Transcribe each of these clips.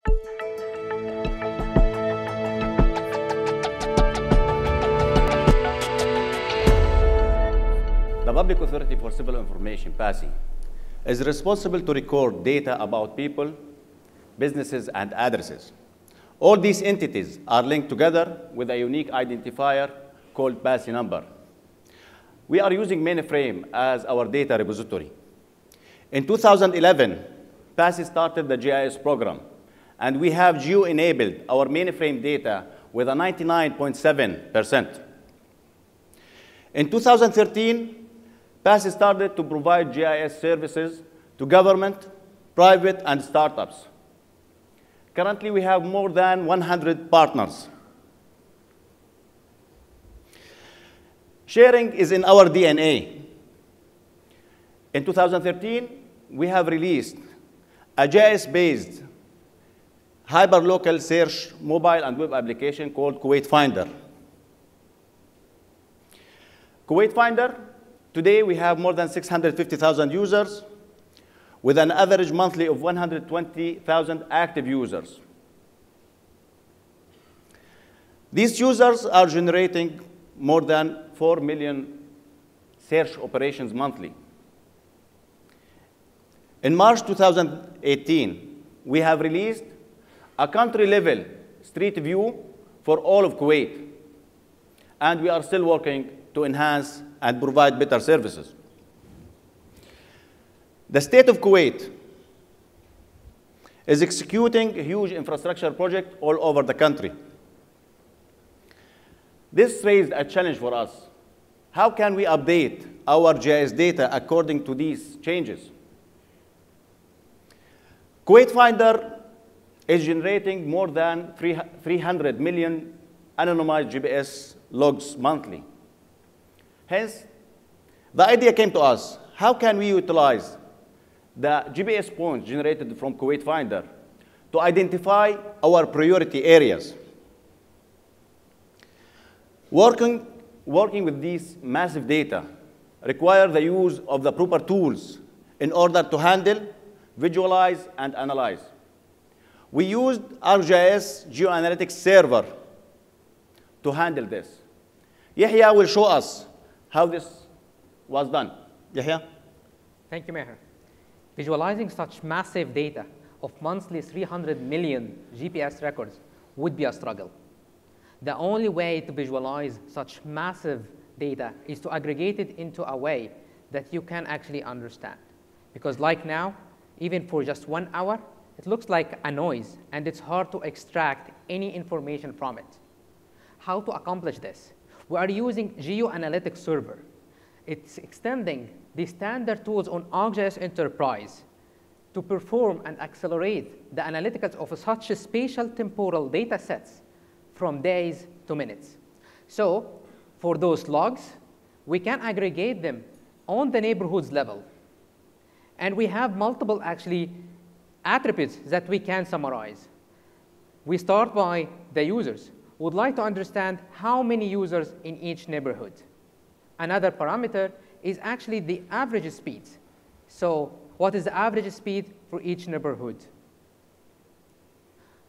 The Public Authority for Civil Information, PACI, is responsible to record data about people, businesses, and addresses. All these entities are linked together with a unique identifier called PACI number. We are using mainframe as our data repository. In 2011, PACI started the GIS program, and we have geo-enabled our mainframe data with a 99.7%. In 2013, PACI started to provide GIS services to government, private, and startups. Currently, we have more than 100 partners. Sharing is in our DNA. In 2013, we have released a GIS-based hyperlocal search mobile and web application called Kuwait Finder. Kuwait Finder, today we have more than 650,000 users with an average monthly of 120,000 active users. These users are generating more than 4 million search operations monthly. In March 2018, we have released a country-level street view for all of Kuwait, and we are still working to enhance and provide better services. The state of Kuwait is executing a huge infrastructure project all over the country. This raised a challenge for us. How can we update our GIS data according to these changes? Kuwait Finder is generating more than 300 million anonymized GPS logs monthly. Hence, the idea came to us, how can we utilize the GPS points generated from Kuwait Finder to identify our priority areas? Working with these massive data requires the use of the proper tools in order to handle, visualize, and analyze. We used ArcGIS Geoanalytics Server to handle this. Yahya will show us how this was done. Yahya? Thank you, Meher. Visualizing such massive data of monthly 300 million GPS records would be a struggle. The only way to visualize such massive data is to aggregate it into a way that you can actually understand. Because like now, even for just 1 hour, it looks like a noise, and it's hard to extract any information from it. How to accomplish this? We are using GeoAnalytics Server. It's extending the standard tools on ArcGIS Enterprise to perform and accelerate the analytics of such spatial temporal data sets from days to minutes. So for those logs, we can aggregate them on the neighborhoods level. And we have multiple actually attributes that we can summarize. We start by the users. We would like to understand how many users in each neighborhood. Another parameter is actually the average speeds. So what is the average speed for each neighborhood?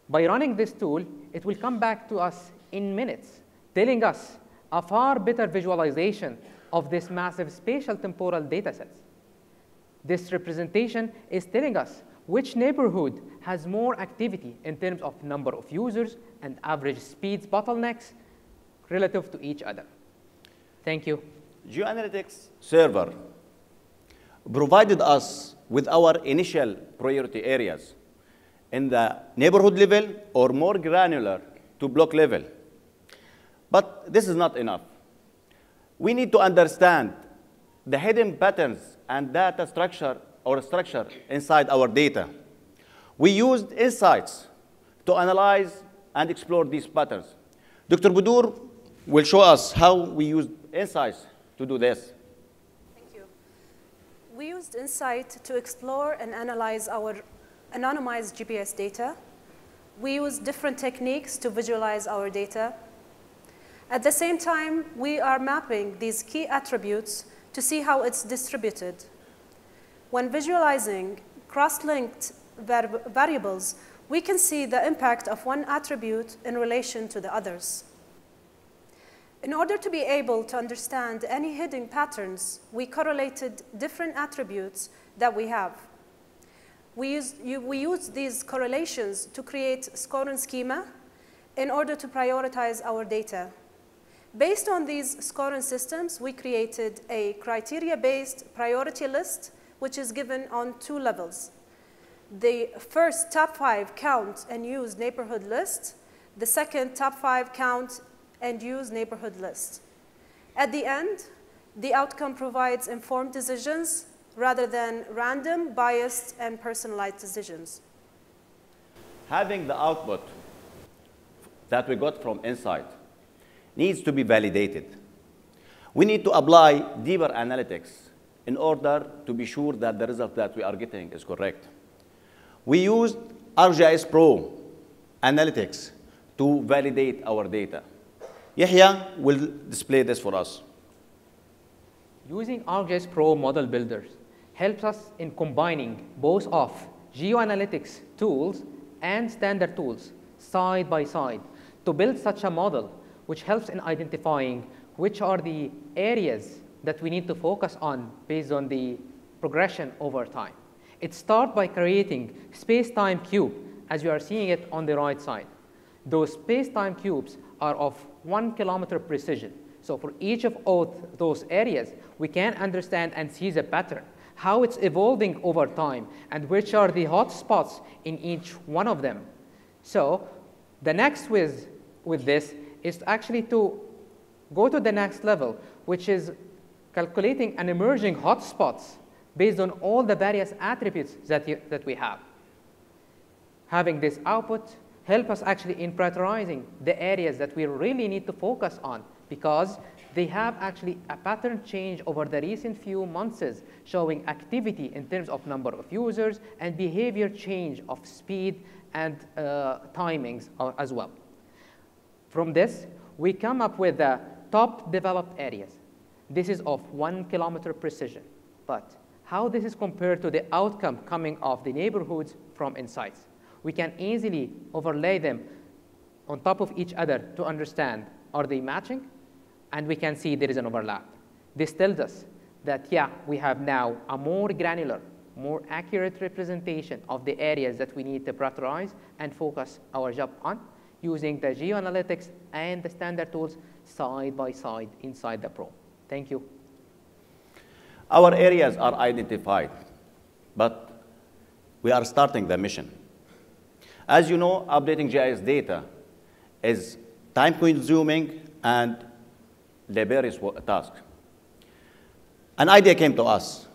By running this tool, it will come back to us in minutes, telling us a far better visualization of this massive spatial temporal data sets. This representation is telling us which neighborhood has more activity in terms of number of users and average speeds bottlenecks relative to each other. Thank you. GeoAnalytics Server provided us with our initial priority areas in the neighborhood level or more granular to block level. But this is not enough. We need to understand the hidden patterns and data structure inside our data. We used insights to analyze and explore these patterns. Dr. Budur will show us how we used insights to do this. Thank you. We used insight to explore and analyze our anonymized GPS data. We used different techniques to visualize our data. At the same time, we are mapping these key attributes to see how it's distributed. When visualizing cross-linked variables, we can see the impact of one attribute in relation to the others. In order to be able to understand any hidden patterns, we correlated different attributes that we have. We use these correlations to create scoring schema in order to prioritize our data. Based on these scoring systems, we created a criteria-based priority list, which is given on 2 levels. The first top 5 count and use neighborhood list, the second top 5 count and use neighborhood list. At the end, the outcome provides informed decisions rather than random, biased, and personalized decisions. Having the output that we got from Insight needs to be validated. We need to apply deeper analytics in order to be sure that the result that we are getting is correct. We used ArcGIS Pro analytics to validate our data. Yahya will display this for us. Using ArcGIS Pro model builders helps us in combining both of geoanalytics tools and standard tools side by side to build such a model which helps in identifying which are the areas that we need to focus on based on the progression over time. It starts by creating space-time cube, as you are seeing it on the right side. Those space-time cubes are of 1 kilometer precision. So for each of those areas, we can understand and see the pattern, how it's evolving over time, and which are the hot spots in each one of them. So the next with this is actually to go to the next level, which is calculating an emerging hotspots based on all the various attributes that we have. Having this output help us actually in prioritizing the areas that we really need to focus on, because they have actually a pattern change over the recent few months showing activity in terms of number of users and behavior change of speed and timings as well. From this, we come up with the top developed areas. This is of 1 kilometer precision, but how this is compared to the outcome coming of the neighborhoods from Insights. We can easily overlay them on top of each other to understand, are they matching? And we can see there is an overlap. This tells us that, yeah, we have now a more granular, more accurate representation of the areas that we need to prioritize and focus our job on using the geoanalytics and the standard tools side by side inside the Pro. Thank you. Our areas are identified, but we are starting the mission. As you know, updating GIS data is time-consuming and laborious task. An idea came to us,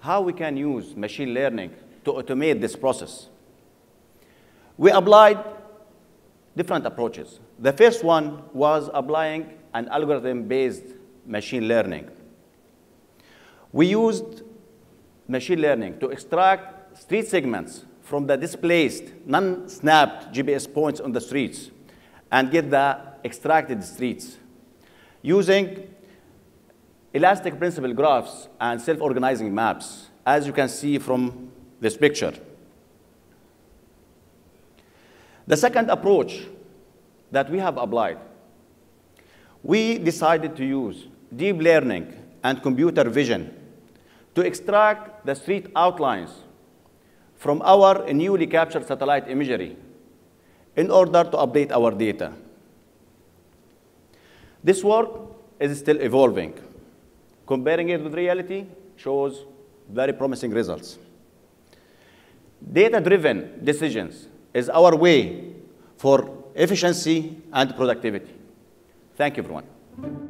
how we can use machine learning to automate this process. We applied different approaches. The first one was applying an algorithm-based machine learning. We used machine learning to extract street segments from the displaced, non-snapped GPS points on the streets and get the extracted streets using elastic principal graphs and self-organizing maps, as you can see from this picture. The second approach that we have applied, we decided to use deep learning and computer vision to extract the street outlines from our newly captured satellite imagery in order to update our data. This work is still evolving. Comparing it with reality shows very promising results. Data-driven decisions is our way for efficiency and productivity. Thank you, everyone.